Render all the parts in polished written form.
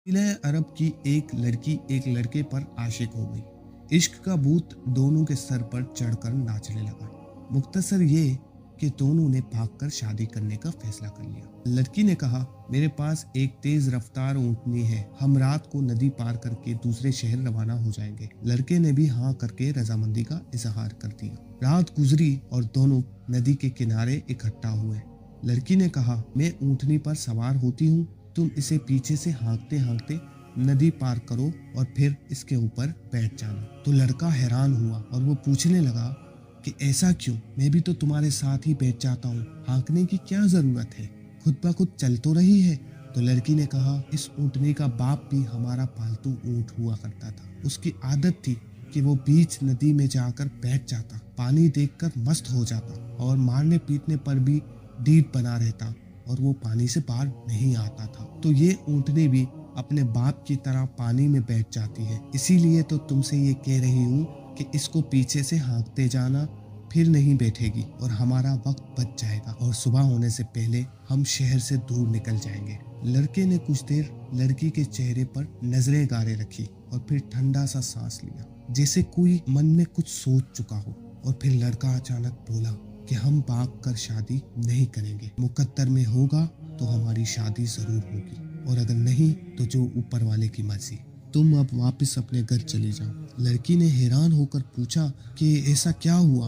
जज़ीरे अरब की एक लड़की एक लड़के पर आशिक हो गई। इश्क का भूत दोनों के सर पर चढ़कर नाचने लगा। मुख्तसर ये कि दोनों ने भागकर शादी करने का फैसला कर लिया। लड़की ने कहा, मेरे पास एक तेज रफ्तार ऊँटनी है, हम रात को नदी पार करके दूसरे शहर रवाना हो जाएंगे। लड़के ने भी हाँ करके रजामंदी का इजहार कर दिया। रात गुजरी और दोनों नदी के किनारे इकट्ठा हुए। लड़की ने कहा, मैं ऊँटनी पर सवार होती हूँ, तुम इसे पीछे से हाँकते हाँकते नदी पार करो और फिर इसके ऊपर बैठ जाना। तो लड़का हैरान हुआ और वो पूछने लगा कि ऐसा क्यों, मैं भी तो तुम्हारे साथ ही बैठ जाता हूँ, हाँकने की क्या जरूरत है, खुद ब खुद चल तो रही है। तो लड़की ने कहा, इस ऊँटनी का बाप भी हमारा पालतू ऊँट हुआ करता था। उसकी आदत थी कि वो बीच नदी में जाकर बैठ जाता, पानी देखकर मस्त हो जाता और मारने पीटने पर भी डीप बना रहता और वो पानी से बाहर नहीं आता था। तो ये ऊँटनी भी अपने बाप की तरह पानी में बैठ जाती है। इसीलिए तो तुमसे ये कह रही हूँ कि इसको पीछे से हाँकते जाना, फिर नहीं बैठेगी और हमारा वक्त बच जाएगा और सुबह होने से पहले हम शहर से दूर निकल जाएंगे। लड़के ने कुछ देर लड़की के चेहरे पर नजरें गारे रखी और फिर ठंडा सा सांस लिया, जैसे कोई मन में कुछ सोच चुका हो। और फिर लड़का अचानक बोला कि हम भाग कर शादी नहीं करेंगे, मुकद्दर में होगा तो हमारी शादी जरूर होगी और अगर नहीं तो जो ऊपर वाले की मर्जी। तुम अब वापस अपने घर चले जाओ। लड़की ने हैरान होकर पूछा कि ऐसा क्या हुआ,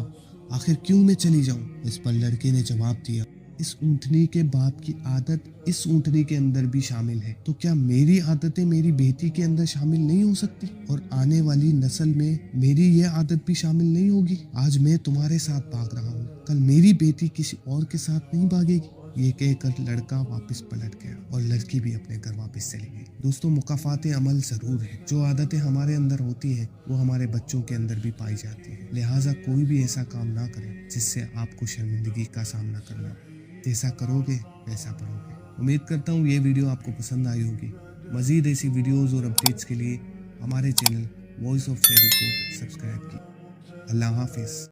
आखिर क्यों मैं चली जाऊं? इस पर लड़के ने जवाब दिया, इस ऊँटनी के बाप की आदत इस ऊँटनी के अंदर भी शामिल है, तो क्या मेरी आदतें मेरी बेटी के अंदर शामिल नहीं हो सकती और आने वाली नस्ल में मेरी ये आदत भी शामिल नहीं होगी? आज मैं तुम्हारे साथ भाग रहा हूँ, कल मेरी बेटी किसी और के साथ नहीं भागेगी। ये कहकर लड़का वापस पलट गया और लड़की भी अपने घर वापस चली गई। दोस्तों, मुकाफाते अमल जरूर है। जो आदतें हमारे अंदर होती हैं वो हमारे बच्चों के अंदर भी पाई जाती है। लिहाजा कोई भी ऐसा काम ना करें जिससे आपको शर्मिंदगी का सामना करना हो। जैसा करोगे वैसा पढ़ोगे। उम्मीद करता हूँ ये वीडियो आपको पसंद आई होगी। मजीद ऐसी वीडियोस और अपडेट्स के लिए हमारे चैनल वॉइस ऑफ फेरी को सब्सक्राइब कीजिए। अल्लाह हाफिज।